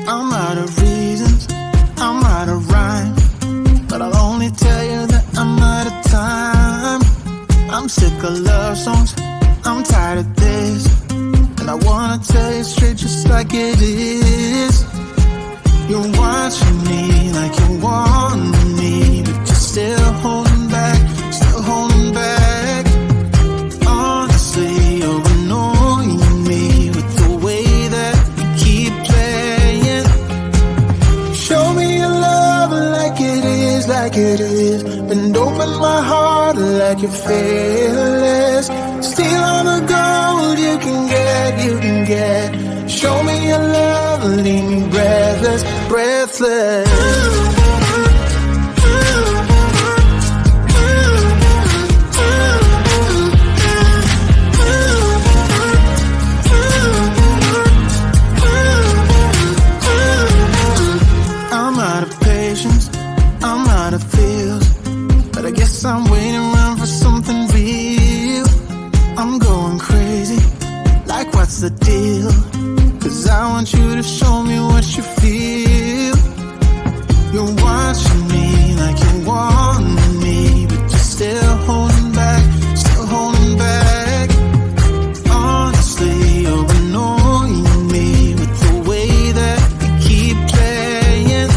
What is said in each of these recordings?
I'm out of reasons, I'm out of rhyme, but I'll only tell you that I'm out of time. I'm sick of love songs, I'm tired of this, and I wanna tell you straight just like it is. You're watching me like you want me, but you're still holding back, still holding back. Honestly, you're annoying me with the way that you keep playing. Show me your love like it is, like it is. Bend open my heart like you're fearless. Steal all the gold you can get, you can get. Show me your love, leave me breathless, breathless. I'm out of patience, I'm out of feels, but I guess I'm waiting around for something real. I'm going crazy, like what's the deal? 'Cause I want you to show me what you feel. You're watching me like you want me, but you're still holding back, still holding back. Honestly, you're annoying me with the way that you keep playing.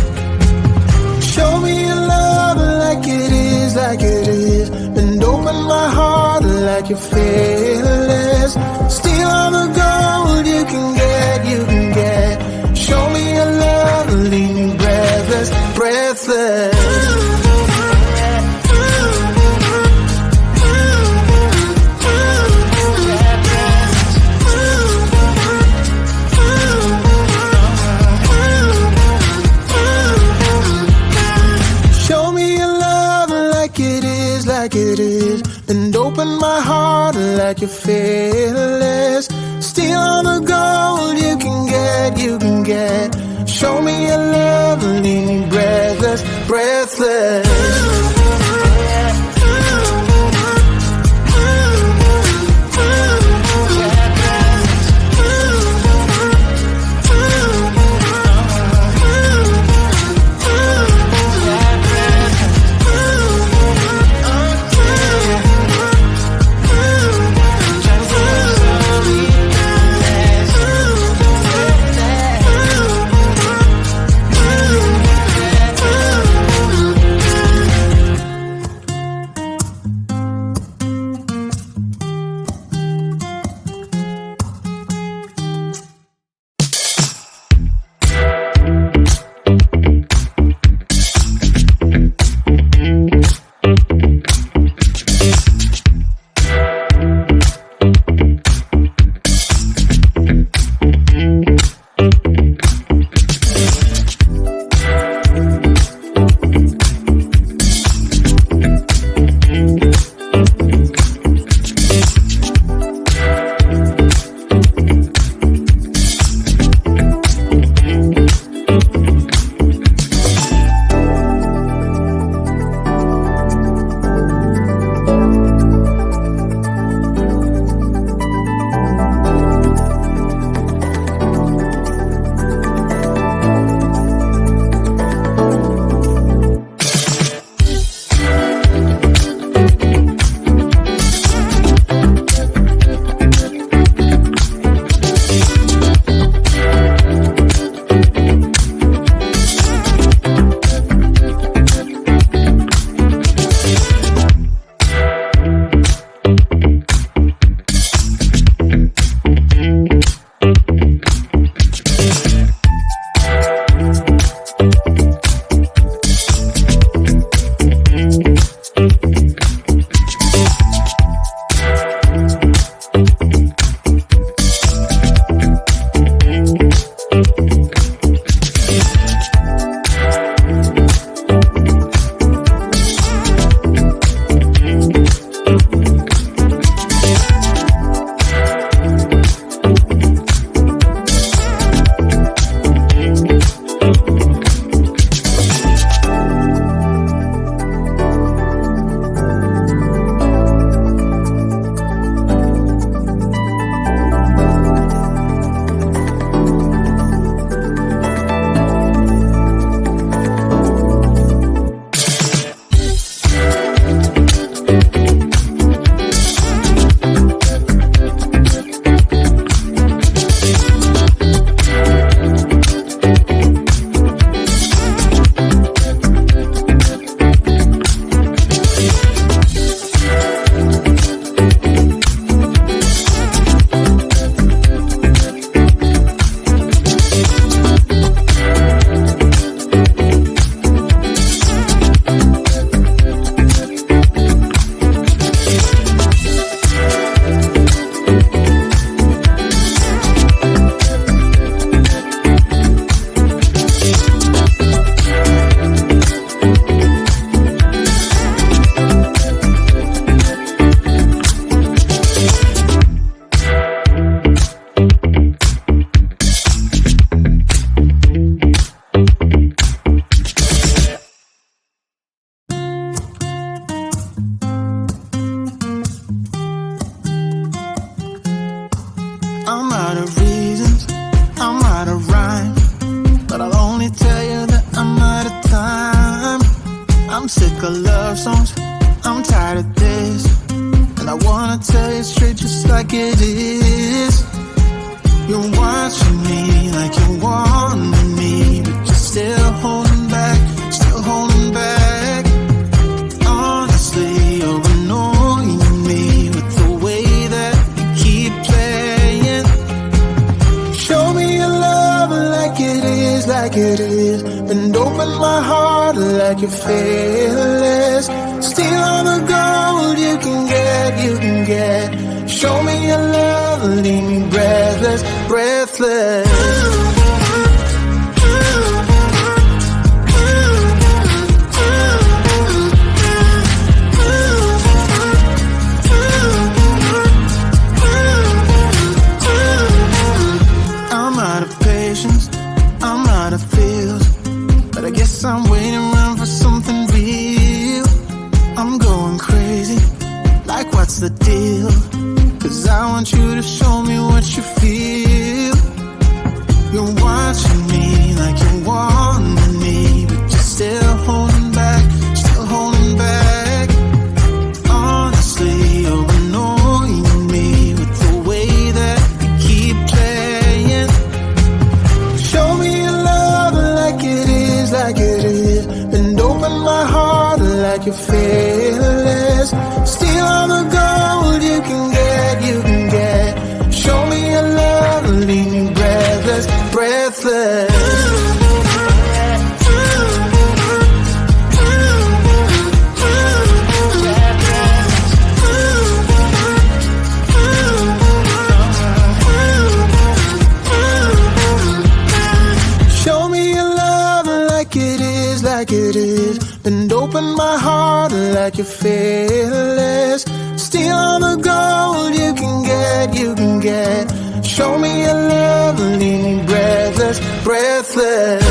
Show me your love like it is, like it is. Bend open my heart like you're fearless. Steal all the gold you can get, you can get. Show me your love, leave me breathless, breathless. Show me your love like it is, like it is. And open my heart like you're fearless. Steal all the gold you can get, you can get. Show me your love, leave me breathless, breathless. sick of love songs, I'm tired of this. And I wanna tell you straight just like it is. You're watching me like you wanted me, but you're still holding back, still holding back. Honestly, you're annoying me with the way that you keep playing. Show me your love like it is, like it is. And open my heart like you're fearless. Steal all the gold you can get, you can get. Show me your love, leave me breathless, breathless. I'm out of patience, I'm out of feels, but I guess I'm waiting around for something real. I'm going crazy, like what's the deal? 'Cause I want you to show me what you feel. You're watching me like you want me, but you're still holding back, still holding back. Honestly, you're annoying me with the way that you keep playing. Show me your love like it is, like it is. And open my heart like you're fearless. Steal all the gold you can get, you can get. Show me your love, leave me breathless, breathless. Show me your love like it is, like it is. And open my heart like you're fearless. Steal all the gold you can get, you can get. Show me your love, leave me breathless, breathless.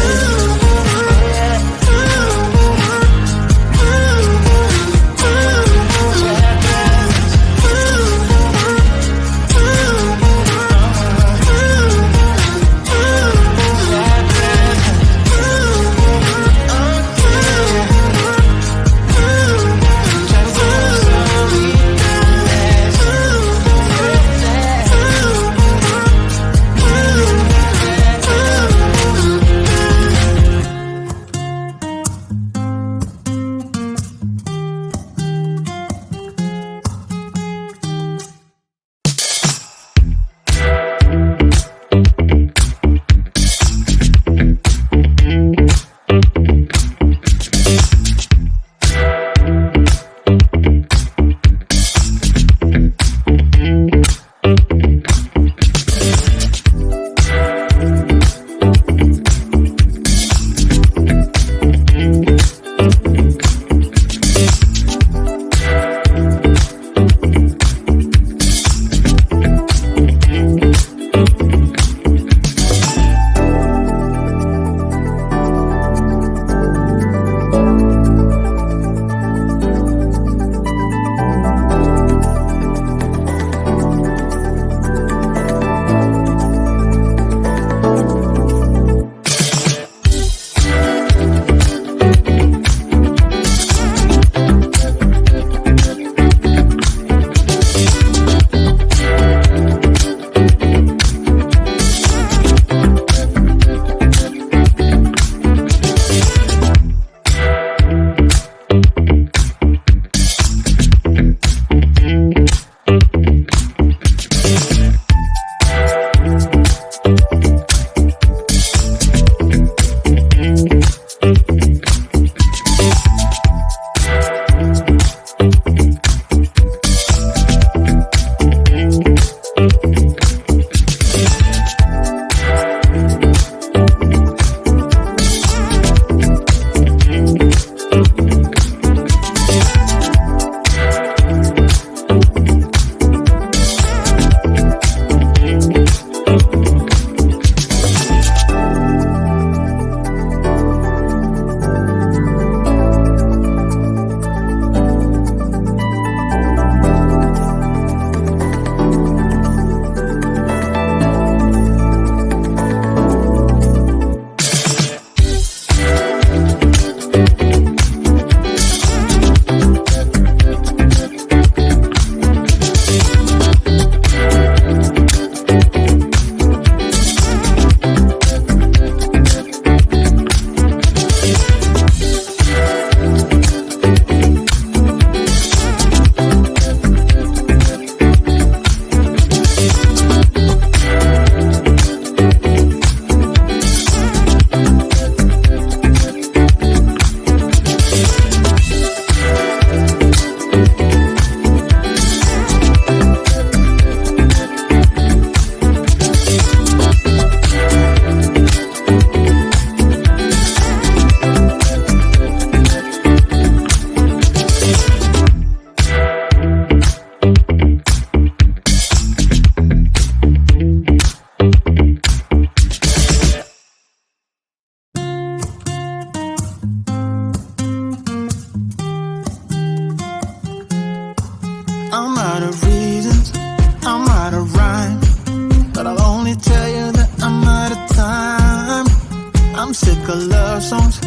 I'm sick of love songs,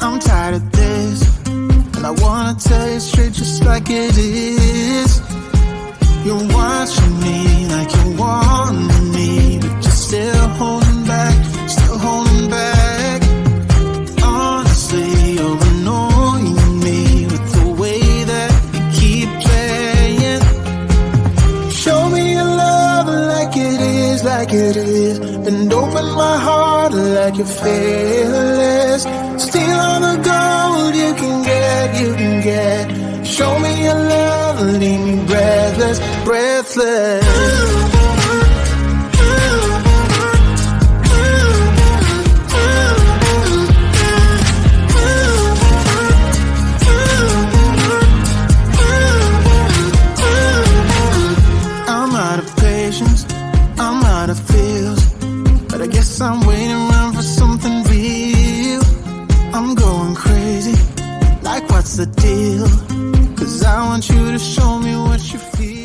I'm tired of this. And I wanna tell you straight just like it is. You're watching me like you want me, but you're still holding back, still holding back. Honestly, you're annoying me with the way that you keep playing. Show me your love like it is, like it is. And open my heart like you're fearless. Steal all the gold you can get, you can get. Show me your love, leave me breathless, breathless. I'm out of patience, I'm out of feels, but I guess I'm waiting around for something real. I'm going crazy, like what's the deal? 'Cause I want you to show me what you feel.